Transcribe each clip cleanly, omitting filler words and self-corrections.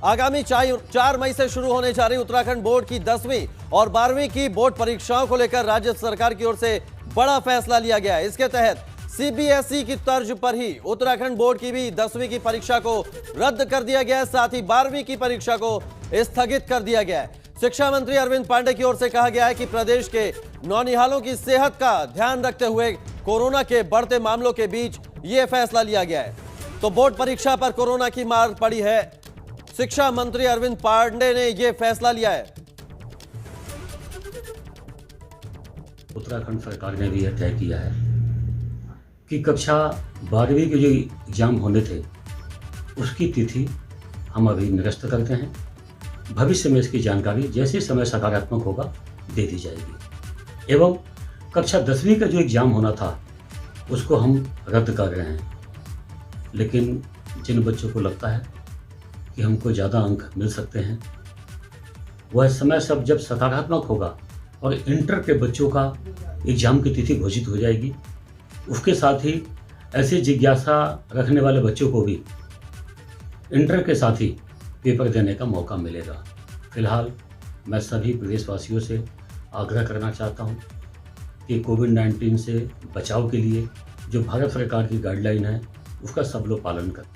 आगामी 4 मई से शुरू होने जा रही उत्तराखंड बोर्ड की 10वीं और 12वीं की बोर्ड परीक्षाओं को लेकर राज्य सरकार की ओर से बड़ा फैसला लिया गया है। इसके तहत सीबीएसई की तर्ज पर ही उत्तराखंड बोर्ड की भी 10वीं की परीक्षा को रद्द कर दिया गया है, साथ ही 12वीं की परीक्षा को स्थगित कर दिया गया है। शिक्षा मंत्री अरविंद पांडे की ओर से कहा गया है कि प्रदेश के नौनिहालों की सेहत का ध्यान रखते हुए कोरोना के बढ़ते मामलों के बीच यह फैसला लिया गया है। तो बोर्ड परीक्षा पर कोरोना की मार पड़ी है, शिक्षा मंत्री अरविंद पांडे ने यह फैसला लिया है। उत्तराखंड सरकार ने भी यह तय किया है कि कक्षा 12वीं के जो एग्जाम होने थे उसकी तिथि हम अभी निरस्त करते हैं। भविष्य में इसकी जानकारी जैसे समय सकारात्मक होगा दे दी जाएगी। एवं कक्षा 10वीं का जो एग्जाम होना था उसको हम रद्द कर रहे हैं। लेकिन जिन बच्चों को लगता है कि हमको ज़्यादा अंक मिल सकते हैं, वह समय सब जब सकारात्मक होगा और इंटर के बच्चों का एग्ज़ाम की तिथि घोषित हो जाएगी, उसके साथ ही ऐसी जिज्ञासा रखने वाले बच्चों को भी इंटर के साथ ही पेपर देने का मौका मिलेगा। फिलहाल मैं सभी प्रदेशवासियों से आग्रह करना चाहता हूं कि कोविड-19 से बचाव के लिए जो भारत सरकार की गाइडलाइन है उसका सब लोग पालन करें।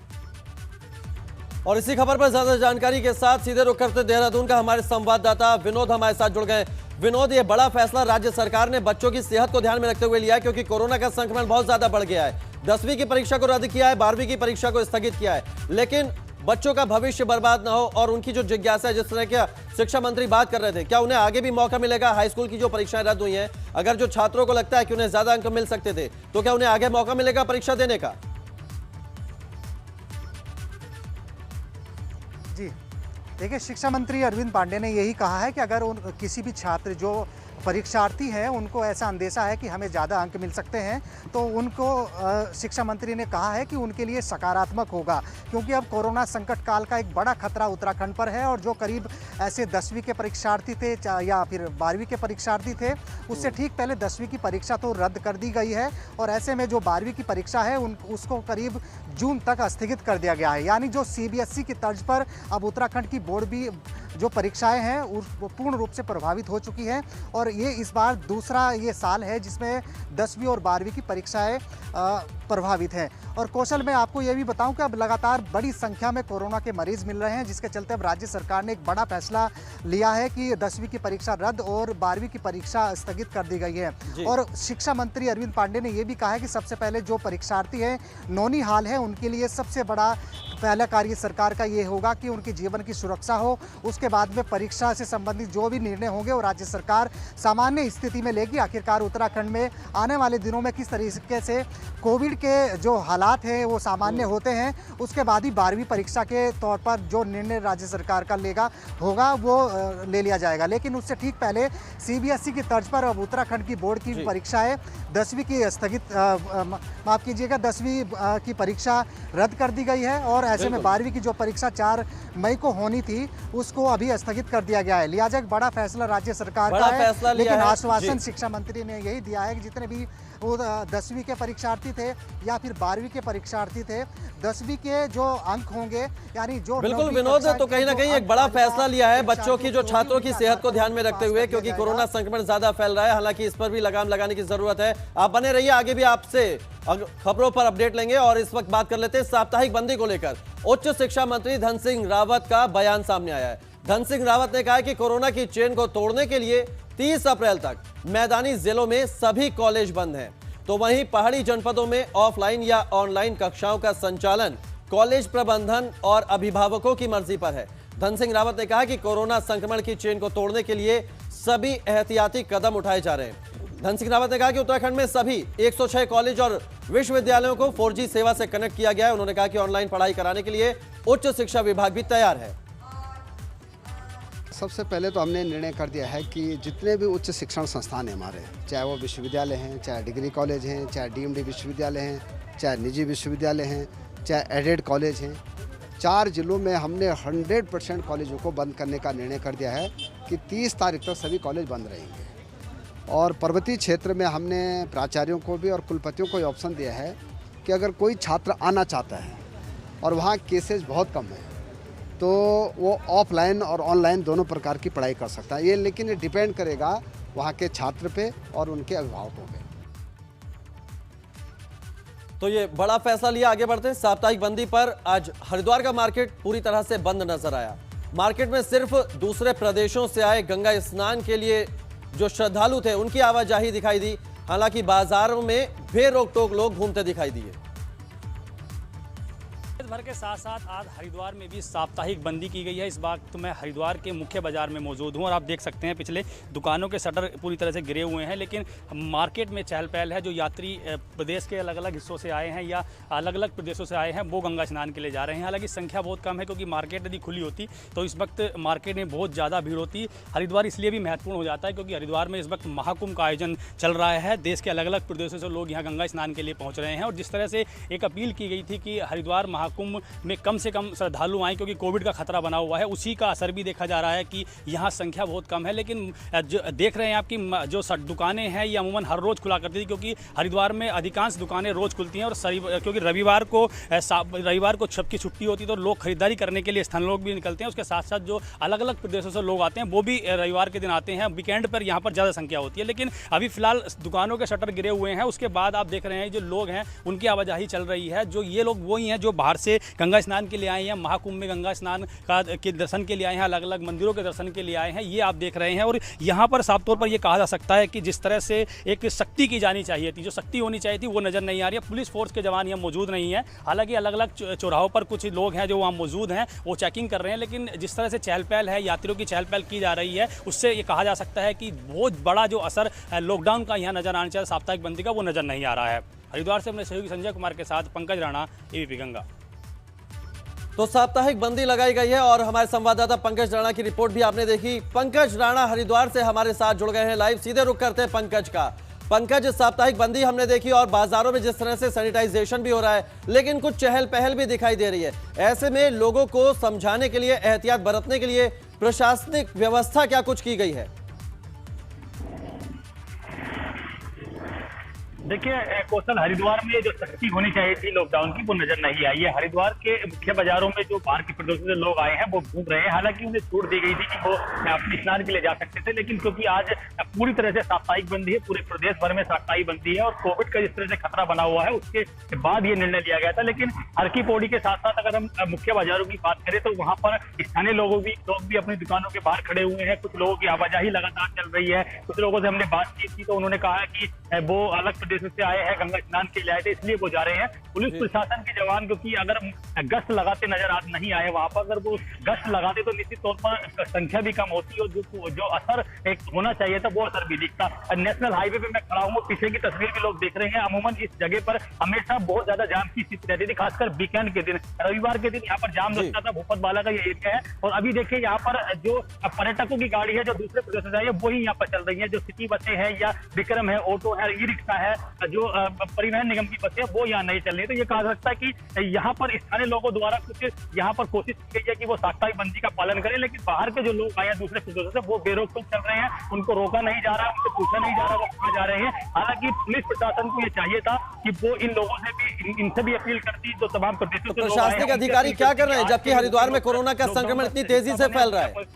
और इसी खबर पर ज्यादा जानकारी के साथ सीधे रुख करते देहरादून का हमारे संवाददाता विनोद हमारे साथ जुड़ गए। विनोद, ये बड़ा फैसला राज्य सरकार ने बच्चों की सेहत को ध्यान में रखते हुए लिया है, क्योंकि कोरोना का संक्रमण बहुत ज्यादा बढ़ गया है। 10वीं की परीक्षा को रद्द किया है, 12वीं की परीक्षा को स्थगित किया है, लेकिन बच्चों का भविष्य बर्बाद ना हो और उनकी जो जिज्ञासा है, जिस तरह के शिक्षा मंत्री बात कर रहे थे, क्या उन्हें आगे भी मौका मिलेगा? हाई स्कूल की जो परीक्षाएं रद्द हुई हैं, अगर जो छात्रों को लगता है कि उन्हें ज्यादा अंक मिल सकते थे, तो क्या उन्हें आगे मौका मिलेगा परीक्षा देने का? जी देखिए, शिक्षा मंत्री अरविंद पांडे ने यही कहा है कि अगर किसी भी छात्र जो परीक्षार्थी हैं उनको ऐसा अंदेशा है कि हमें ज़्यादा अंक मिल सकते हैं, तो उनको शिक्षा मंत्री ने कहा है कि उनके लिए सकारात्मक होगा, क्योंकि अब कोरोना संकट काल का एक बड़ा खतरा उत्तराखंड पर है और जो करीब ऐसे 10वीं के परीक्षार्थी थे या फिर 12वीं के परीक्षार्थी थे, उससे ठीक पहले 10वीं की परीक्षा तो रद्द कर दी गई है और ऐसे में जो 12वीं की परीक्षा है उसको करीब जून तक स्थगित कर दिया गया है। यानी जो सीबीएसई की तर्ज पर अब उत्तराखंड की बोर्ड भी जो परीक्षाएं हैं वो पूर्ण रूप से प्रभावित हो चुकी हैं और ये इस बार दूसरा ये साल है जिसमें 10वीं और 12वीं की परीक्षाएं प्रभावित हैं। और कौशल, मैं आपको ये भी बताऊं कि अब लगातार बड़ी संख्या में कोरोना के मरीज मिल रहे हैं, जिसके चलते अब राज्य सरकार ने एक बड़ा फैसला लिया है कि 10वीं की परीक्षा रद्द और 12वीं की परीक्षा स्थगित कर दी गई है। और शिक्षा मंत्री अरविंद पांडे ने यह भी कहा है कि सबसे पहले जो परीक्षार्थी हैं नौनिहाल हैं, उनके लिए सबसे बड़ा पहला कार्य सरकार का ये होगा कि उनके जीवन की सुरक्षा हो। उसके बाद में परीक्षा से संबंधित जो भी निर्णय होंगे वो राज्य सरकार सामान्य स्थिति में लेगी। आखिरकार उत्तराखंड में आने वाले दिनों में किस तरीके से कोविड के जो हालात हैं वो सामान्य होते हैं, उसके बाद ही 12वीं परीक्षा के तौर पर जो निर्णय राज्य सरकार का होगा वो ले लिया जाएगा। लेकिन उससे ठीक पहले सीबीएसई की तर्ज पर अब उत्तराखंड की बोर्ड की परीक्षाएं 10वीं की स्थगित माफ कीजिएगा 10वीं की परीक्षा रद्द कर दी गई है और ऐसे में 12वीं की जो परीक्षा 4 मई को होनी थी उसको अभी स्थगित कर दिया गया है। लिहाजा एक बड़ा फैसला राज्य सरकार का है, लेकिन आश्वासन शिक्षा मंत्री ने यही दिया है कि जितने भी वो 10वीं के परीक्षार्थी थे या फिर 12वीं के परीक्षार्थी थे, 10वीं के जो अंक होंगे यानी जो बिल्कुल विनोद, तो कहीं ना कहीं एक बड़ा फैसला लिया है बच्चों की, जो छात्रों की सेहत को ध्यान में रखते हुए, क्योंकि कोरोना संक्रमण ज्यादा फैल रहा है। हालांकि इस पर भी लगाम लगाने की जरूरत है। आप बने रहिए, आगे भी आपसे खबरों पर अपडेट लेंगे। और इस वक्त बात कर लेते हैं साप्ताहिक बंदी को लेकर। उच्च शिक्षा मंत्री धन सिंह रावत का बयान सामने आया है। धन सिंह रावत ने कहा है कि कोरोना की चेन को तोड़ने के लिए 30 अप्रैल तक मैदानी जिलों में सभी कॉलेज बंद हैं, तो वहीं पहाड़ी जनपदों में ऑफलाइन या ऑनलाइन कक्षाओं का संचालन कॉलेज प्रबंधन और अभिभावकों की मर्जी पर है। धन सिंह रावत ने कहा कि कोरोना संक्रमण की चेन को तोड़ने के लिए सभी एहतियाती कदम उठाए जा रहे हैं। धन सिंह रावत ने कहा कि उत्तराखंड में सभी 106 कॉलेज और विश्वविद्यालयों को 4G सेवा से कनेक्ट किया गया है। उन्होंने कहा कि ऑनलाइन पढ़ाई कराने के लिए उच्च शिक्षा विभाग भी तैयार है। सबसे पहले तो हमने निर्णय कर दिया है कि जितने भी उच्च शिक्षण संस्थान हैं हमारे, चाहे वो विश्वविद्यालय हैं, चाहे डिग्री कॉलेज हैं, चाहे डीएमडी विश्वविद्यालय हैं, चाहे निजी विश्वविद्यालय हैं, चाहे एडेड कॉलेज हैं, 4 जिलों में हमने 100% कॉलेजों को बंद करने का निर्णय कर दिया है कि 30 तारीख तक सभी कॉलेज बंद रहेंगे। और पर्वतीय क्षेत्र में हमने प्राचार्यों को भी और कुलपतियों को ये ऑप्शन दिया है कि अगर कोई छात्र आना चाहता है और वहाँ केसेज बहुत कम है तो वो ऑफलाइन और ऑनलाइन दोनों प्रकार की पढ़ाई कर सकता है। ये लेकिन ये डिपेंड करेगा वहाँ के छात्र पे और उनके अभिभावकों पे। तो ये बड़ा फैसला लिया। आगे बढ़ते हैं साप्ताहिक बंदी पर। आज हरिद्वार का मार्केट पूरी तरह से बंद नजर आया। मार्केट में सिर्फ दूसरे प्रदेशों से आए गंगा स्नान के लिए जो श्रद्धालु थे उनकी आवाजाही दिखाई दी। हालांकि बाजारों में बेरोक टोक लोग घूमते दिखाई दिए। भर के साथ साथ आज हरिद्वार में भी साप्ताहिक बंदी की गई है। इस वक्त तो मैं हरिद्वार के मुख्य बाजार में मौजूद हूं और आप देख सकते हैं पिछले दुकानों के शटर पूरी तरह से गिरे हुए हैं, लेकिन मार्केट में चहल पहल है। जो यात्री प्रदेश के अलग अलग हिस्सों से आए हैं या अलग अलग प्रदेशों से आए हैं वो गंगा स्नान के लिए जा रहे हैं। हालांकि संख्या बहुत कम है, क्योंकि मार्केट यदि खुली होती तो इस वक्त मार्केट में बहुत ज़्यादा भीड़ होती। हरिद्वार इसलिए भी महत्वपूर्ण हो जाता है क्योंकि हरिद्वार में इस वक्त महाकुंभ का आयोजन चल रहा है। देश के अलग अलग प्रदेशों से लोग यहाँ गंगा स्नान के लिए पहुँच रहे हैं और जिस तरह से एक अपील की गई थी कि हरिद्वार महाकुंभ में कम से कम श्रद्धालु आए क्योंकि कोविड का खतरा बना हुआ है, उसी का असर भी देखा जा रहा है कि यहाँ संख्या बहुत कम है। लेकिन जो देख रहे हैं आपकी जो दुकानें हैं ये अमूमन हर रोज़ खुला करती थी, क्योंकि हरिद्वार में अधिकांश दुकानें रोज़ खुलती हैं और क्योंकि रविवार को सबकी छुट्टी होती है तो लोग खरीदारी करने के लिए स्थानीय लोग भी निकलते हैं। उसके साथ साथ जो अलग अलग प्रदेशों से लोग आते हैं वो भी रविवार के दिन आते हैं। वीकेंड पर यहाँ पर ज़्यादा संख्या होती है, लेकिन अभी फिलहाल दुकानों के शटर गिरे हुए हैं। उसके बाद आप देख रहे हैं जो लोग हैं उनकी आवाजाही चल रही है। जो ये लोग वही हैं जो बाहर से गंगा स्नान के लिए आए हैं, महाकुंभ में गंगा स्नान के दर्शन के लिए आए हैं, अलग अलग मंदिरों के दर्शन के लिए आए हैं, ये आप देख रहे हैं। और यहाँ पर साफ तौर पर यह कहा जा सकता है कि जिस तरह से एक सख्ती की जानी चाहिए थी, जो सख्ती होनी चाहिए थी वो नज़र नहीं आ रही है। पुलिस फोर्स के जवान यहाँ मौजूद नहीं है। हालांकि अलग अलग चौराहों पर कुछ लोग हैं जो वहाँ मौजूद हैं, वो चेकिंग कर रहे हैं, लेकिन जिस तरह से चहल पहल है, यात्रियों की चहल पहल की जा रही है, उससे ये कहा जा सकता है कि बहुत बड़ा जो असर लॉकडाउन का यहाँ नजर आना चाहिए, साप्ताहिक बंदी का, वो नजर नहीं आ रहा है। हरिद्वार से अपने सहयोगी संजय कुमार के साथ पंकज राणा, एबीपी गंगा। तो साप्ताहिक बंदी लगाई गई है और हमारे संवाददाता पंकज राणा की रिपोर्ट भी आपने देखी। पंकज राणा हरिद्वार से हमारे साथ जुड़ गए हैं लाइव। सीधे रुक करते हैं पंकज का। पंकज, साप्ताहिक बंदी हमने देखी और बाजारों में जिस तरह से सैनिटाइजेशन भी हो रहा है, लेकिन कुछ चहल पहल भी दिखाई दे रही है। ऐसे में लोगों को समझाने के लिए, एहतियात बरतने के लिए प्रशासनिक व्यवस्था क्या कुछ की गई है? देखिए कौशल, हरिद्वार में जो सख्ती होनी चाहिए थी लॉकडाउन की वो नजर नहीं आई है। हरिद्वार के मुख्य बाजारों में जो बाहर के प्रदेशों से लोग आए हैं वो घूम रहे हैं। हालांकि उन्हें छूट दी गई थी कि वो अपने स्नान के लिए जा सकते थे, लेकिन क्योंकि आज पूरी तरह से साप्ताहिक बंदी है, पूरे प्रदेश भर में साप्ताहिक बंदी है और कोविड का जिस तरह से खतरा बना हुआ है उसके बाद ये निर्णय लिया गया था। लेकिन हर की पौड़ी के साथ साथ अगर हम मुख्य बाजारों की बात करें तो वहां पर स्थानीय लोग भी अपनी दुकानों के बाहर खड़े हुए हैं। कुछ लोगों की आवाजाही लगातार चल रही है। कुछ लोगों से हमने बातचीत की तो उन्होंने कहा कि वो अलग प्रदेशों से आए हैं, गंगा स्नान के लिए आए थे, इसलिए वो जा रहे हैं। पुलिस प्रशासन के जवान क्योंकि अगर गश्त लगाते नजर आज नहीं आए वहां पर, अगर वो गश्त लगाते तो निश्चित तौर पर संख्या भी कम होती और जो असर एक होना चाहिए था वो असर भी दिखता। नेशनल हाईवे पे मैं खड़ा हूँ, पीछे की तस्वीर भी लोग देख रहे हैं। अमूमन इस जगह पर हमेशा बहुत ज्यादा जाम की स्थिति रहती थी, खासकर वीकेंड के दिन, रविवार के दिन यहाँ पर जाम लगता था। भूपत बाला का ये एरिया है और अभी देखिए यहाँ पर जो पर्यटकों की गाड़ी है जो दूसरे प्रदेशों से आई है वही यहाँ पर चल रही है। जो सिटी बसें हैं या विक्रम है, ऑटो है, ई रिक्शा है, जो परिवहन निगम की बसें वो यहाँ नहीं चल रही है। तो ये कहा जा सकता है कि यहाँ पर स्थानीय लोगों द्वारा कुछ यहाँ पर कोशिश की गई है कि वो साप्ताहिक बंदी का पालन करें, लेकिन बाहर के जो लोग आए हैं दूसरे प्रदेशों से वो बेरोक टोक चल रहे हैं, उनको रोका नहीं जा रहा, उनको पूछा नहीं जा रहा वो कहाँ जा रहे हैं। हालांकि पुलिस प्रशासन को ये चाहिए था कि वो इन लोगों से भी, इनसे भी अपील करती जो तमाम प्रदेशों से प्रशासनिक अधिकारी क्या कर रहे हैं जबकि हरिद्वार में कोरोना का संक्रमण इतनी तेजी से फैल रहा है?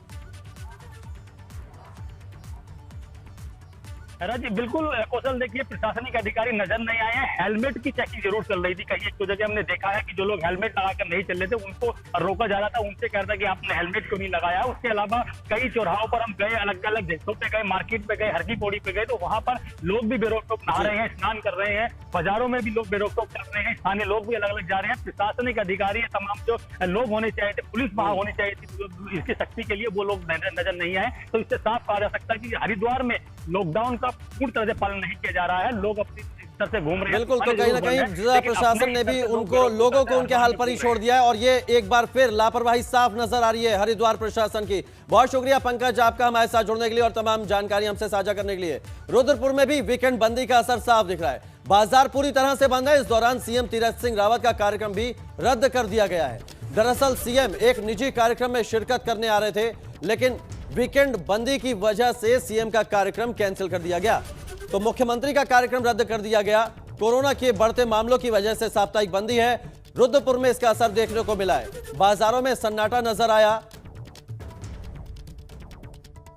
जी बिल्कुल कौशल, देखिए प्रशासनिक अधिकारी नजर नहीं आए हैं। हेलमेट की चेकिंग जरूर चल रही थी। कहीं एक दो जगह हमने देखा है कि जो लोग हेलमेट लगाकर नहीं चल रहे थे उनको रोका जा रहा था, उनसे कह रहा था कि आपने हेलमेट क्यों नहीं लगाया। उसके अलावा कई चौराहों पर हम गए, अलग अलग जगहों पे गए, मार्केट पे गए, हर की पौड़ी पे गए, तो वहां पर लोग भी बेरोक टोक नहा रहे हैं, स्नान कर रहे हैं। बाजारों में भी लोग बेरोक टोक कर रहे हैं, स्थानीय लोग भी अलग अलग जा रहे हैं। प्रशासनिक अधिकारी तमाम जो लोग होने चाहिए थे, पुलिस वहां होनी चाहिए थी इसकी सख्ती के लिए, वो लोग नजर नहीं आए। तो इससे साफ कहा जा सकता है कि हरिद्वार में लॉकडाउन का पूरी तरह से पालन नहीं किया जा रहा है। लोग अपनी तरह से घूम रहे हैं। बिल्कुल, तो कहीं ना कहीं जिला प्रशासन ने भी लोगों को उनके हाल पर ही छोड़ दिया है और ये एक बार फिर लापरवाही साफ नजर आ रही है हरिद्वार प्रशासन की। बहुत शुक्रिया पंकज आपका हमारे साथ जुड़ने के लिए और तमाम जानकारी हमसे साझा करने के लिए। रुद्रपुर में भी वीकेंड बंदी का असर साफ दिख रहा है। बाजार पूरी तरह से बंद है। इस दौरान सीएम तीरथ सिंह रावत का कार्यक्रम भी रद्द कर दिया गया है। दरअसल सीएम एक निजी कार्यक्रम में शिरकत करने आ रहे थे, लेकिन वीकेंड बंदी की वजह से सीएम का कार्यक्रम कैंसिल कर दिया गया। तो मुख्यमंत्री का कार्यक्रम रद्द कर दिया गया। कोरोना के बढ़ते मामलों की वजह से साप्ताहिक बंदी है। रुद्रपुर में इसका असर देखने को मिला है। बाजारों में सन्नाटा नजर आया।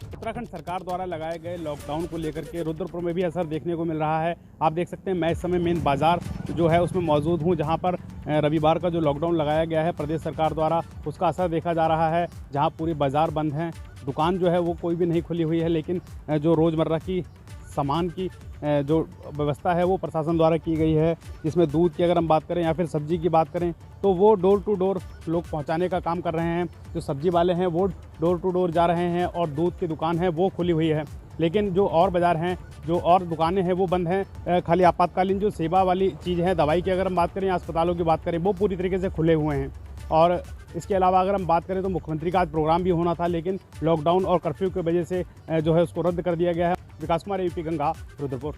उत्तराखंड सरकार द्वारा लगाए गए लॉकडाउन को लेकर के रुद्रपुर में भी असर देखने को मिल रहा है। आप देख सकते हैं मैं इस समय मेन बाजार जो है उसमें मौजूद हूं, जहां पर रविवार का जो लॉकडाउन लगाया गया है प्रदेश सरकार द्वारा, उसका असर देखा जा रहा है। जहां पूरी बाजार बंद हैं, दुकान जो है वो कोई भी नहीं खुली हुई है, लेकिन जो रोज़मर्रा की सामान की जो व्यवस्था है वो प्रशासन द्वारा की गई है। जिसमें दूध की अगर हम बात करें या फिर सब्जी की बात करें तो वो डोर टू डोर लोग पहुंचाने का काम कर रहे हैं। जो सब्जी वाले हैं वो डोर टू डोर जा रहे हैं और दूध की दुकान है वो खुली हुई है, लेकिन जो और बाज़ार हैं, जो और दुकानें हैं वो बंद हैं। खाली आपातकालीन जो सेवा वाली चीज़ है, दवाई की अगर हम बात करें या अस्पतालों की बात करें, वो पूरी तरीके से खुले हुए हैं। और इसके अलावा अगर हम बात करें तो मुख्यमंत्री का आज प्रोग्राम भी होना था, लेकिन लॉकडाउन और कर्फ्यू की वजह से जो है उसको रद्द कर दिया गया है। विकास कुमार, एबीपी गंगा, रुद्रपुर।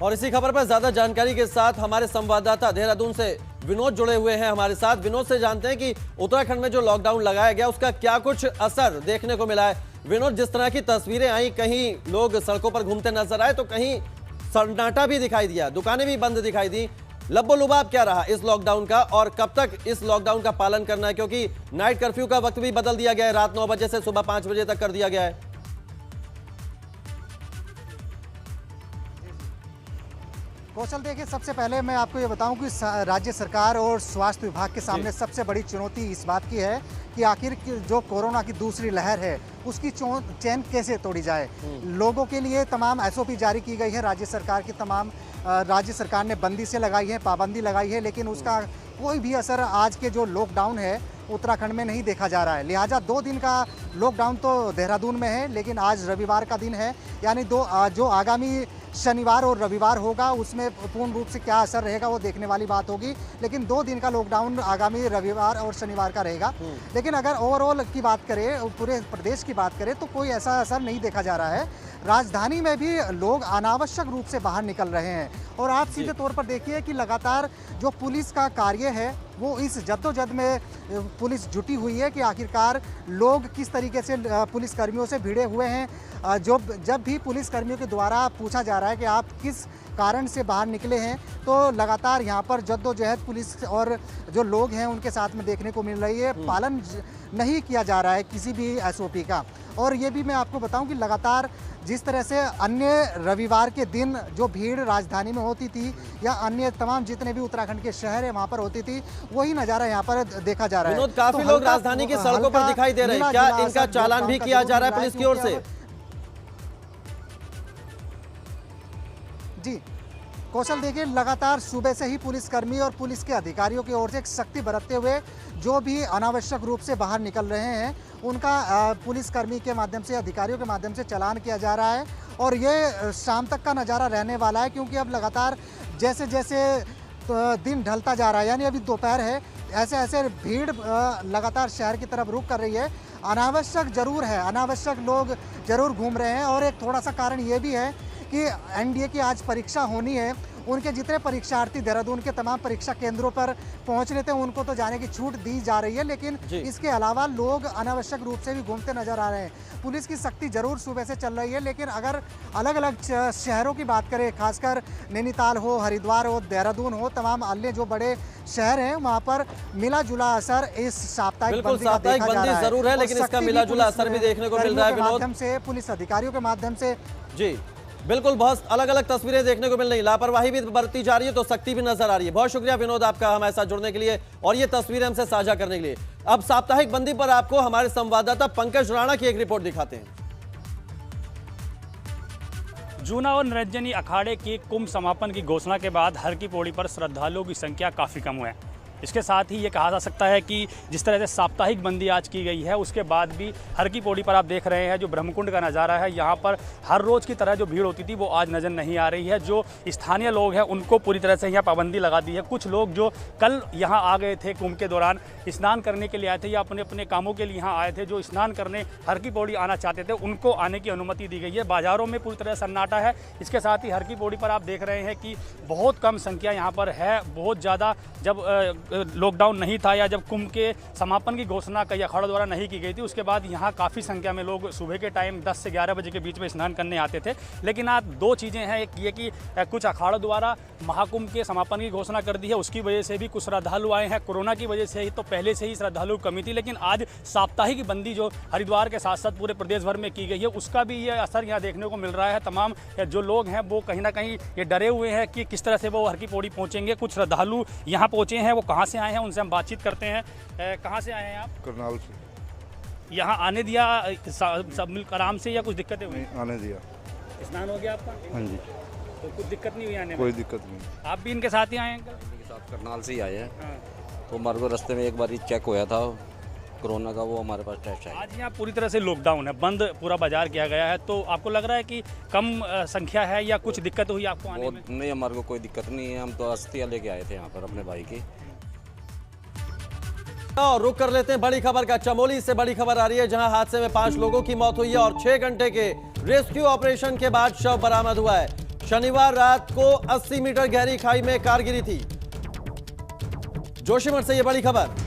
और इसी खबर पर ज्यादा जानकारी के साथ हमारे संवाददाता देहरादून से विनोद जुड़े हुए हैं हमारे साथ। विनोद से जानते हैं कि उत्तराखंड में जो लॉकडाउन लगाया गया उसका क्या कुछ असर देखने को मिला है। विनोद, जिस तरह की तस्वीरें आई, कहीं लोग सड़कों पर घूमते नजर आए तो कहीं सन्नाटा भी दिखाई दिया, दुकानें भी बंद दिखाई दी। लब्बो-लुबाब क्या रहा इस लॉकडाउन का और कब तक इस लॉकडाउन का पालन करना है, क्योंकि नाइट कर्फ्यू का वक्त भी बदल दिया गया है, रात 9 बजे से सुबह 5 बजे तक कर दिया गया है। कौशल, देखिए सबसे पहले मैं आपको ये बताऊं कि राज्य सरकार और स्वास्थ्य विभाग के सामने सबसे बड़ी चुनौती इस बात की है कि आखिर जो कोरोना की दूसरी लहर है उसकी चैन कैसे तोड़ी जाए। लोगों के लिए तमाम एसओपी जारी की गई है, राज्य सरकार की तमाम राज्य सरकार ने बंदी से लगाई है, पाबंदी लगाई है, लेकिन उसका कोई भी असर आज के जो लॉकडाउन है उत्तराखंड में नहीं देखा जा रहा है। लिहाजा 2 दिन का लॉकडाउन तो देहरादून में है, लेकिन आज रविवार का दिन है, यानी जो आगामी शनिवार और रविवार होगा उसमें पूर्ण रूप से क्या असर रहेगा वो देखने वाली बात होगी। लेकिन 2 दिन का लॉकडाउन आगामी रविवार और शनिवार का रहेगा। लेकिन अगर ओवरऑल की बात करें, पूरे प्रदेश की बात करें, तो कोई ऐसा असर नहीं देखा जा रहा है। राजधानी में भी लोग अनावश्यक रूप से बाहर निकल रहे हैं और आप सीधे तौर पर देखिए कि लगातार जो पुलिस का कार्य है वो इस जद्दोजहद में पुलिस जुटी हुई है कि आखिरकार लोग किस तरीके से पुलिस कर्मियों से भिड़े हुए हैं। जब भी पुलिस कर्मियों के द्वारा पूछा जा रहा है कि आप किस कारण से बाहर निकले हैं, तो लगातार यहाँ पर जद्दोजहद पुलिस और जो लोग हैं उनके साथ में देखने को मिल रही है। पालन नहीं किया जा रहा है किसी भी एसओपी का। और ये भी मैं आपको बताऊं कि लगातार जिस तरह से अन्य रविवार के दिन जो भीड़ राजधानी में होती थी या अन्य तमाम जितने भी उत्तराखंड के शहर है वहाँ पर होती थी, वही नज़ारा यहाँ पर देखा जा रहा है। विनोद, काफी लोग राजधानी की सड़कों पर दिखाई दे रहे हैं, क्या इनका चालान भी किया जा रहा है पुलिस की ओर से? जी कौशल, देखिए लगातार सुबह से ही पुलिसकर्मी और पुलिस के अधिकारियों की ओर से एक सख्ती बरतते हुए जो भी अनावश्यक रूप से बाहर निकल रहे हैं उनका पुलिसकर्मी के माध्यम से, अधिकारियों के माध्यम से चालान किया जा रहा है। और ये शाम तक का नज़ारा रहने वाला है, क्योंकि अब लगातार जैसे जैसे दिन ढलता जा रहा है, यानी अभी दोपहर है, ऐसे ऐसे भीड़ लगातार शहर की तरफ रुख कर रही है। अनावश्यक जरूर है, अनावश्यक लोग जरूर घूम रहे हैं। और एक थोड़ा सा कारण ये भी है कि एनडीए की आज परीक्षा होनी है, उनके जितने परीक्षार्थी देहरादून के तमाम परीक्षा केंद्रों पर पहुंच रहे थे उनको तो जाने की छूट दी जा रही है, लेकिन इसके अलावा लोग अनावश्यक रूप से भी घूमते नजर आ रहे हैं। पुलिस की सख्ती जरूर सुबह से चल रही है, लेकिन अगर अलग अलग शहरों की बात करें, खासकर नैनीताल हो, हरिद्वार हो, देहरादून हो, तमाम अन्य जो बड़े शहर हैं वहाँ पर मिला जुला असर इस साप्ताहिक बंदी का देखा जा रहा है। जरूर है, लेकिन इसका मिला जुला असर भी देखने को मिल रहा है माध्यम से, पुलिस अधिकारियों के माध्यम से। जी बिल्कुल, बहुत अलग अलग तस्वीरें देखने को मिल रही, लापरवाही भी बरती जा रही है तो सख्ती भी नजर आ रही है। बहुत शुक्रिया विनोद आपका हमारे साथ जुड़ने के लिए और ये तस्वीरें हमसे साझा करने के लिए। अब साप्ताहिक बंदी पर आपको हमारे संवाददाता पंकज राणा की एक रिपोर्ट दिखाते हैं। जूना और निरंजनी अखाड़े के कुंभ समापन की घोषणा के बाद हर की पौड़ी पर श्रद्धालुओं की संख्या काफ़ी कम हुई है। इसके साथ ही ये कहा जा सकता है कि जिस तरह से साप्ताहिक बंदी आज की गई है उसके बाद भी हर की पौड़ी पर आप देख रहे हैं जो ब्रह्मकुंड का नज़ारा है, यहाँ पर हर रोज़ की तरह जो भीड़ होती थी वो आज नज़र नहीं आ रही है। जो स्थानीय लोग हैं उनको पूरी तरह से यहाँ पाबंदी लगा दी है। कुछ लोग जो कल यहाँ आ गए थे कुंभ के दौरान स्नान करने के लिए आए थे या अपने अपने कामों के लिए यहाँ आए थे, जो स्नान करने हर की पौड़ी आना चाहते थे उनको आने की अनुमति दी गई है। बाज़ारों में पूरी तरह सन्नाटा है। इसके साथ ही हर की पौड़ी पर आप देख रहे हैं कि बहुत कम संख्या यहाँ पर है। बहुत ज़्यादा जब लॉकडाउन नहीं था या जब कुंभ के समापन की घोषणा कई अखाड़ों द्वारा नहीं की गई थी, उसके बाद यहाँ काफ़ी संख्या में लोग सुबह के टाइम 10 से 11 बजे के बीच में स्नान करने आते थे। लेकिन आज दो चीज़ें हैं, एक ये कि कुछ अखाड़ों द्वारा महाकुंभ के समापन की घोषणा कर दी है, उसकी वजह से भी कुछ श्रद्धालु आए हैं। कोरोना की वजह से ही तो पहले से ही श्रद्धालु कमी थी, लेकिन आज साप्ताहिक बंदी जो हरिद्वार के साथ साथ पूरे प्रदेश भर में की गई है, उसका भी ये असर यहाँ देखने को मिल रहा है। तमाम जो लोग हैं वो कहीं ना कहीं ये डरे हुए हैं कि किस तरह से वो हर की पौड़ी पहुँचेंगे। कुछ श्रद्धालु यहाँ पहुँचे हैं, वो कहाँ से आए हैं उनसे हम बातचीत करते हैं। कहाँ से आए हैं आप? करनाल से। यहाँ आने दिया सब मिलकर आराम से या कुछ दिक्कतें हुई? आने दिया। स्नान हो गया आपका? हाँ जी। तो कुछ दिक्कत नहीं हुई आने में? कोई दिक्कत नहीं। आप भी इनके साथ ही आए हैं? के साथ करनाल से ही आए हैं। हाँ। तो हमारे को रास्ते में एक बार चेक होया था कोरोना का, वो हमारे पास टेस्ट है। आज यहाँ पूरी तरह से लॉकडाउन है, बंद पूरा बाजार किया गया है, तो आपको लग रहा है कि कम संख्या है या कुछ दिक्कत हुई आपको आने में? नहीं, हमारे को कोई दिक्कत नहीं है। हम तो अस्थियाँ लेके आए थे यहाँ पर अपने भाई की। और रुक कर लेते हैं बड़ी खबर का। चमोली से बड़ी खबर आ रही है, जहां हादसे में 5 लोगों की मौत हुई है और 6 घंटे के रेस्क्यू ऑपरेशन के बाद शव बरामद हुआ है। शनिवार रात को 80 मीटर गहरी खाई में कार गिरी थी। जोशीमठ से यह बड़ी खबर।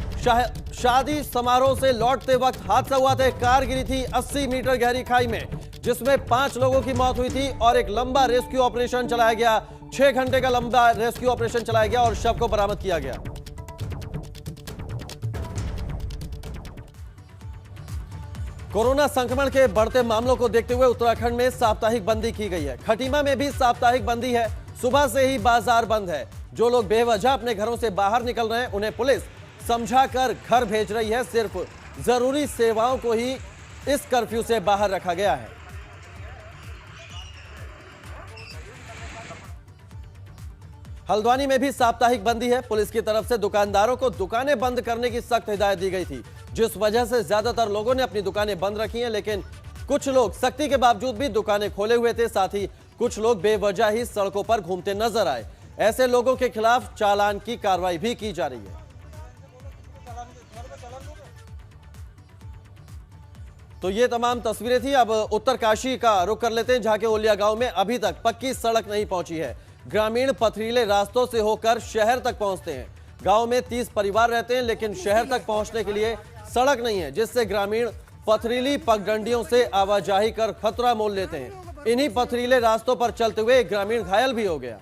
शादी समारोह से लौटते वक्त हादसा हुआ था। कार गिरी थी 80 मीटर गहरी खाई में, जिसमें 5 लोगों की मौत हुई थी और एक लंबा रेस्क्यू ऑपरेशन चलाया गया। 6 घंटे का लंबा रेस्क्यू ऑपरेशन चलाया गया और शव को बरामद किया गया। कोरोना संक्रमण के बढ़ते मामलों को देखते हुए उत्तराखंड में साप्ताहिक बंदी की गई है। खटीमा में भी साप्ताहिक बंदी है। सुबह से ही बाजार बंद है। जो लोग बेवजह अपने घरों से बाहर निकल रहे हैं, उन्हें पुलिस समझाकर घर भेज रही है। सिर्फ जरूरी सेवाओं को ही इस कर्फ्यू से बाहर रखा गया है। हल्द्वानी में भी साप्ताहिक बंदी है। पुलिस की तरफ से दुकानदारों को दुकानें बंद करने की सख्त हिदायत दी गई थी, जिस वजह से ज्यादातर लोगों ने अपनी दुकानें बंद रखी हैं। लेकिन कुछ लोग सख्ती के बावजूद भी दुकानें खोले हुए थे। साथ ही कुछ लोग बेवजह ही सड़कों पर घूमते नजर आए। ऐसे लोगों के खिलाफ चालान की कार्रवाई भी की जा रही है। तो ये तमाम तस्वीरें थी। अब उत्तरकाशी का रुख कर लेते हैं, जहां के ओलिया गांव में अभी तक पक्की सड़क नहीं पहुंची है। ग्रामीण पथरीले रास्तों से होकर शहर तक पहुंचते हैं। गांव में 30 परिवार रहते हैं, लेकिन शहर तक पहुंचने के लिए सड़क नहीं है, जिससे ग्रामीण पथरीली पगडंडियों से आवाजाही कर खतरा मोल लेते हैं। इन्हीं पथरीले रास्तों पर चलते हुए एक ग्रामीण घायल भी हो गया।